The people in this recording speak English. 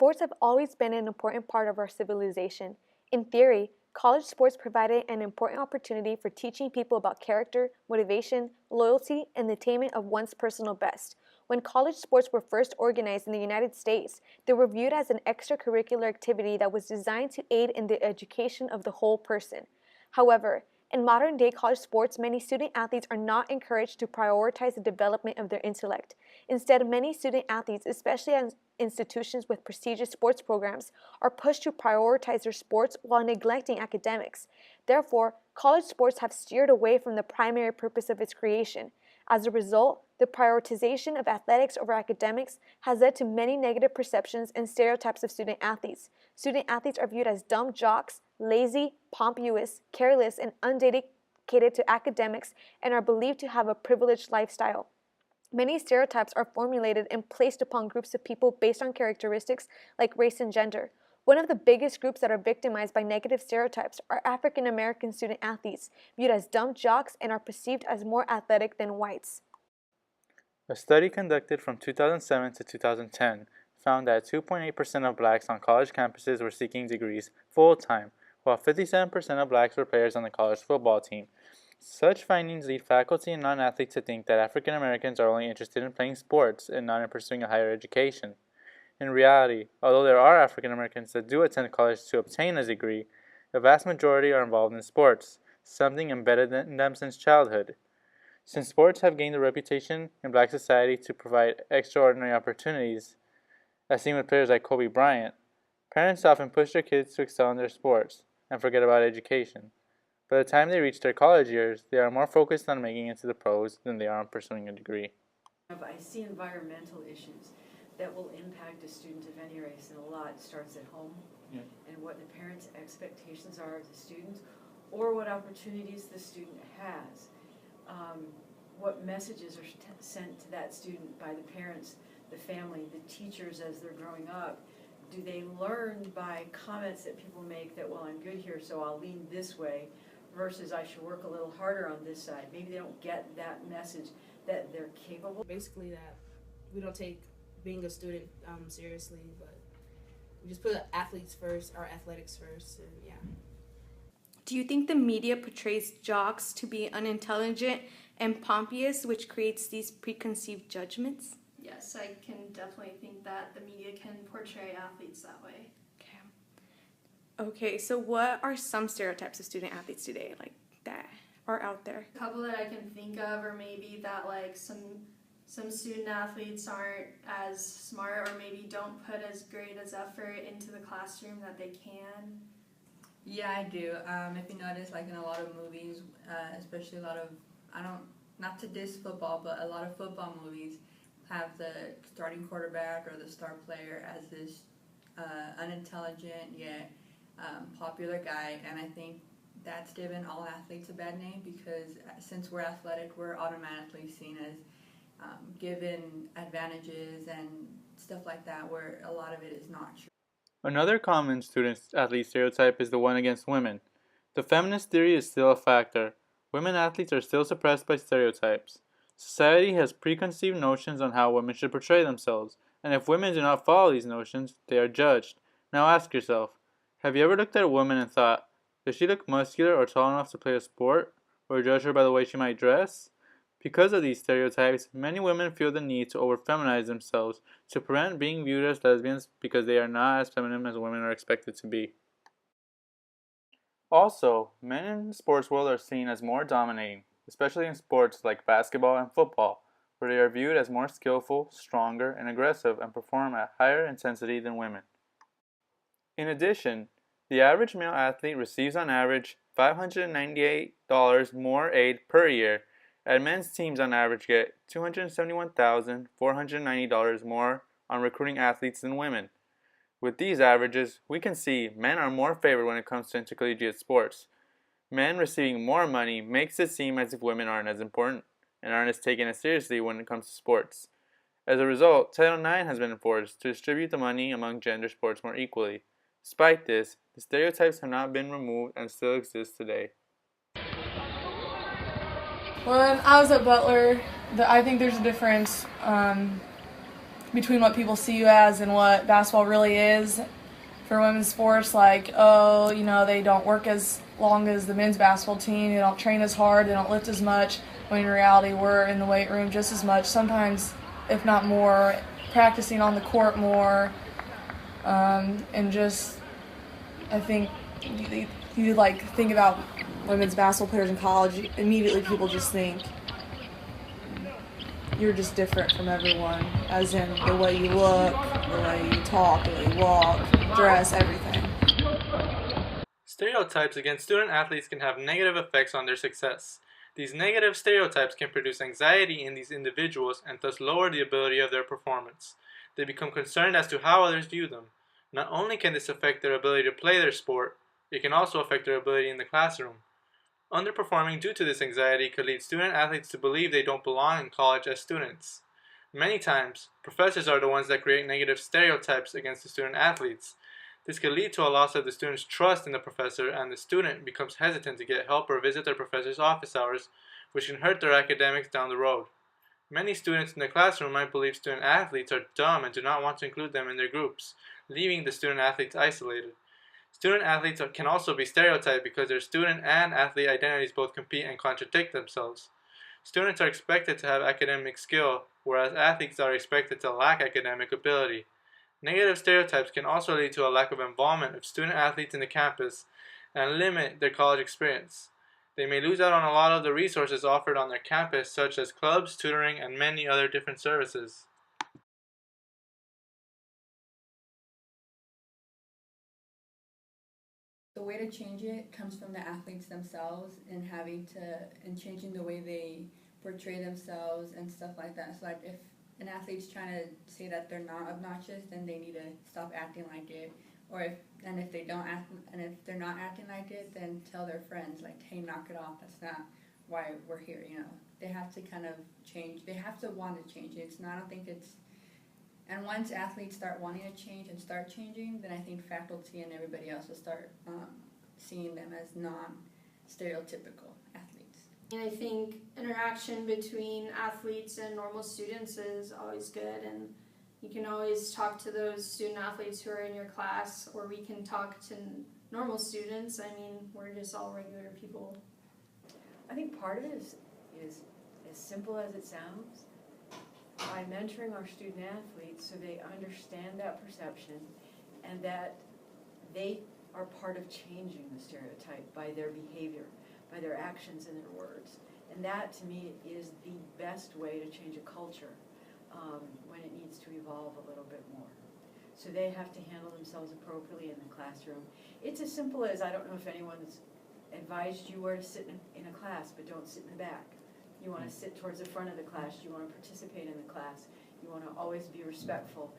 Sports have always been an important part of our civilization. In theory, college sports provided an important opportunity for teaching people about character, motivation, loyalty, and the attainment of one's personal best. When college sports were first organized in the United States, they were viewed as an extracurricular activity that was designed to aid in the education of the whole person. However, in modern day college sports, many student athletes are not encouraged to prioritize the development of their intellect. Instead, many student athletes, especially at institutions with prestigious sports programs, are pushed to prioritize their sports while neglecting academics. Therefore, college sports have steered away from the primary purpose of its creation. As a result, the prioritization of athletics over academics has led to many negative perceptions and stereotypes of student athletes. Student athletes are viewed as dumb jocks, lazy, pompous, careless, and undedicated to academics, and are believed to have a privileged lifestyle. Many stereotypes are formulated and placed upon groups of people based on characteristics like race and gender. One of the biggest groups that are victimized by negative stereotypes are African American student athletes, viewed as dumb jocks and are perceived as more athletic than whites. A study conducted from 2007 to 2010 found that 2.8% of blacks on college campuses were seeking degrees full-time, while 57% of blacks were players on the college football team. Such findings lead faculty and non-athletes to think that African Americans are only interested in playing sports and not in pursuing a higher education. In reality, although there are African Americans that do attend college to obtain a degree, the vast majority are involved in sports, something embedded in them since childhood. Since sports have gained a reputation in black society to provide extraordinary opportunities, as seen with players like Kobe Bryant, parents often push their kids to excel in their sports and forget about education. By the time they reach their college years, they are more focused on making it to the pros than they are on pursuing a degree. I see environmental issues that will impact a student of any race, and a lot starts at home, and what the parents' expectations are of the student, or what opportunities the student has. What messages are sent to that student by the parents, the family, the teachers as they're growing up. Do they learn by comments that people make that, well, I'm good here, so I'll lean this way, versus I should work a little harder on this side? Maybe they don't get that message that they're capable. Basically that we don't take being a student seriously, but we just put athletes first, our athletics first, and yeah. Do you think the media portrays jocks to be unintelligent and pompous, which creates these preconceived judgments? Yes, I can definitely think that the media can portray athletes that way. Okay, so what are some stereotypes of student athletes today, like that are out there? A couple that I can think of are maybe that like some student athletes aren't as smart or maybe don't put as great as effort into the classroom that they can. Yeah, I do. If you notice, like in a lot of movies, especially a lot of, not to diss football, but a lot of football movies have the starting quarterback or the star player as this unintelligent yet popular guy, and I think that's given all athletes a bad name because since we're athletic, we're automatically seen as given advantages and stuff like that, where a lot of it is not true. Another common student-athlete stereotype is the one against women. The feminist theory is still a factor. Women athletes are still suppressed by stereotypes. Society has preconceived notions on how women should portray themselves, and if women do not follow these notions, they are judged. Now ask yourself, have you ever looked at a woman and thought, does she look muscular or tall enough to play a sport, or judge her by the way she might dress? Because of these stereotypes, many women feel the need to over-feminize themselves to prevent being viewed as lesbians because they are not as feminine as women are expected to be. Also, men in the sports world are seen as more dominating, especially in sports like basketball and football, where they are viewed as more skillful, stronger, and aggressive and perform at higher intensity than women. In addition, the average male athlete receives on average $598 more aid per year, and men's teams on average get $271,490 more on recruiting athletes than women. With these averages, we can see men are more favored when it comes to intercollegiate sports. Men receiving more money makes it seem as if women aren't as important and aren't as taken as seriously when it comes to sports. As a result, Title IX has been enforced to distribute the money among gender sports more equally. Despite this, the stereotypes have not been removed and still exist today. When I was at Butler, I think there's a difference between what people see you as and what basketball really is. For women's sports, like, oh, you know, they don't work as long as the men's basketball team, they don't train as hard, they don't lift as much, when in reality we're in the weight room just as much, sometimes if not more, practicing on the court more, and just, I think, you like think about women's basketball players in college, immediately people just think you're just different from everyone, as in the way you look, the way you talk, the way you walk, dress, everything. Stereotypes against student athletes can have negative effects on their success. These negative stereotypes can produce anxiety in these individuals and thus lower the ability of their performance. They become concerned as to how others view them. Not only can this affect their ability to play their sport, it can also affect their ability in the classroom. Underperforming due to this anxiety could lead student athletes to believe they don't belong in college as students. Many times, professors are the ones that create negative stereotypes against the student athletes. This could lead to a loss of the student's trust in the professor, and the student becomes hesitant to get help or visit their professor's office hours, which can hurt their academics down the road. Many students in the classroom might believe student athletes are dumb and do not want to include them in their groups, leaving the student athletes isolated. Student athletes can also be stereotyped because their student and athlete identities both compete and contradict themselves. Students are expected to have academic skill, whereas athletes are expected to lack academic ability. Negative stereotypes can also lead to a lack of involvement of student athletes in the campus and limit their college experience. They may lose out on a lot of the resources offered on their campus, such as clubs, tutoring, and many other different services. The way to change it comes from the athletes themselves and changing the way they portray themselves and stuff like that. So like if an athlete's trying to say that they're not obnoxious, then they need to stop acting like it. Or if they're not acting like it, then tell their friends like, hey, knock it off. That's not why we're here. You know, they have to kind of change. They have to want to change it. It's not. I don't think it's. And once athletes start wanting to change and start changing, then I think faculty and everybody else will start seeing them as non-stereotypical athletes. And I think interaction between athletes and normal students is always good, and you can always talk to those student athletes who are in your class, or we can talk to normal students. I mean, we're just all regular people. I think part of it is as simple as it sounds. By mentoring our student athletes so they understand that perception and that they are part of changing the stereotype by their behavior, by their actions and their words. And that, to me, is the best way to change a culture when it needs to evolve a little bit more. So they have to handle themselves appropriately in the classroom. It's as simple as, I don't know if anyone's advised you where to sit in a class, but don't sit in the back. You want to sit towards the front of the class. You want to participate in the class. You want to always be respectful.